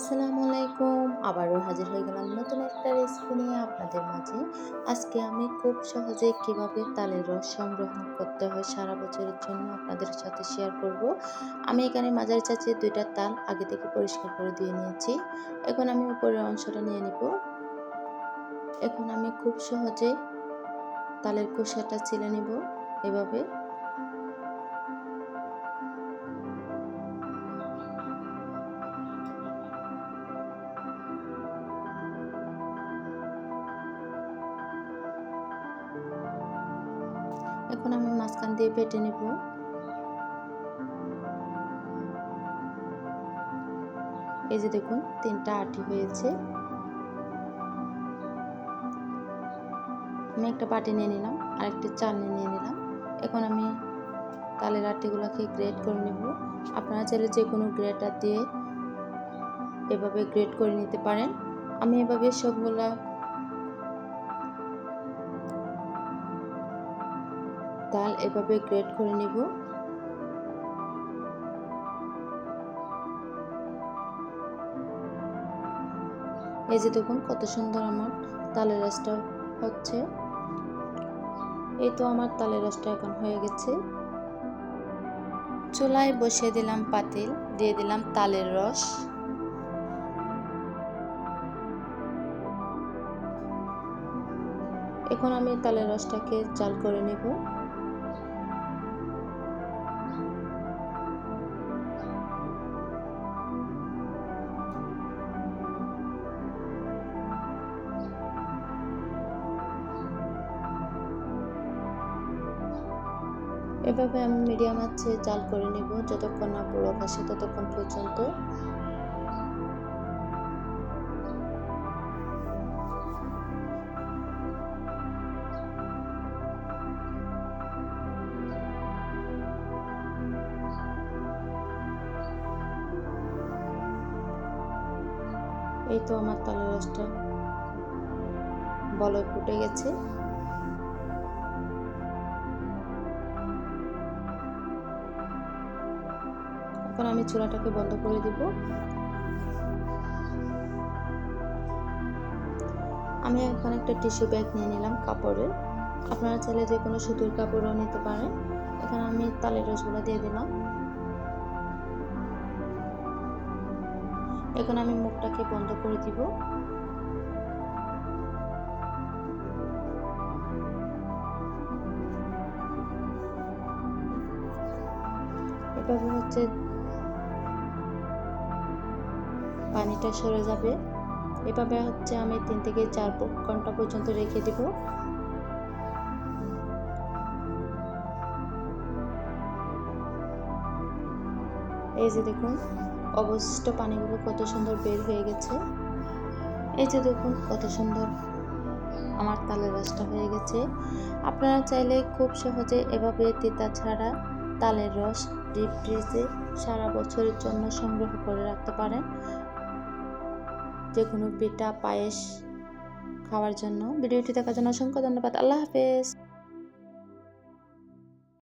আসসালামু আলাইকুম। আবারও হাজির হয়ে গেলাম নতুন একটা রেসিপি নিয়ে আপনাদের মাঝে। আজকে আমি খুব সহজে কিভাবে তালের রস সংগ্রহ করতে হয় সারা বছরের জন্য আপনাদের সাথে শেয়ার করব। আমি এখানে মাঝারি চাচিয়ে ২টা তাল আগে থেকে পরিষ্কার করে দিয়ে নিয়েছি। এখন আমি উপরের অংশটা নিয়ে নিব। এখন আমি খুব সহজে তালের খোসাটা ছিলে নিব এভাবে। এখন আমি মাঝখান দিয়ে বেটে নিব। এই যে দেখুন ৩টা আটি হয়েছে। আমি একটা বাটি নিয়ে নিলাম, আরেকটা চালনি নিয়ে নিলাম। এখন আমি তালের আটিগুলোকে গ্রেট করে নেব। আপনারা চাইলে যে কোনো গ্রেটার দিয়ে এভাবে গ্রেট করে নিতে পারেন। আমি এভাবে সবগুলা তাল এভাবে গ্রেট করে নেব। এই যে দেখুন কত সুন্দর আমার তালের রসটা হচ্ছে। এই তো আমার তালের রসটা এখন হয়ে গেছে। চুলায় বসিয়ে দিলাম পাতিল, দিয়ে দিলাম তালের রস। এখন আমি তালের রসটাকে জাল করে নেব। এভাবে আমি মিডিয়াম আঁচে জাল করে নেব যতক্ষণ না বলক আসে ততক্ষণ পর্যন্ত। এই তো আমার তালের রসটা বলক ফুটে গেছে। এখন আমি চুলাটাকে বন্ধ করে দিব। আমি এখন একটা টিস্যু ব্যাগ নিয়ে নিলাম কাপড়ের। আপনারা চাইলে যে কোনো সুতির কাপড়ও নিতে পারেন। এখানে আমি তালের রসগুলো দিয়ে দিলাম। এখন আমি মুখটাকে বন্ধ করে দিব। এভাবে হচ্ছে পানিটা সরে যাবে। এভাবে হচ্ছে আমি ৩ থেকে ৪ ঘন্টা পর্যন্ত রেখে দিব। এই যে দেখুন অবশিষ্ট পানিগুলো কত সুন্দর বের হয়ে গেছে। এই যে দেখুন কত সুন্দর আমার তালের রসটা হয়ে গেছে। আপনারা চাইলে খুব সহজে এভাবে তিতা ছাড়া তালের রস ডিপ ফ্রিজে সারা বছরের জন্য সংগ্রহ করে রাখতে পারেন, যে কোনো পিঠা পায়েস খাওয়ার জন্য। ভিডিওটি দেখার জন্য অসংখ্য ধন্যবাদ। আল্লাহ হাফেজ।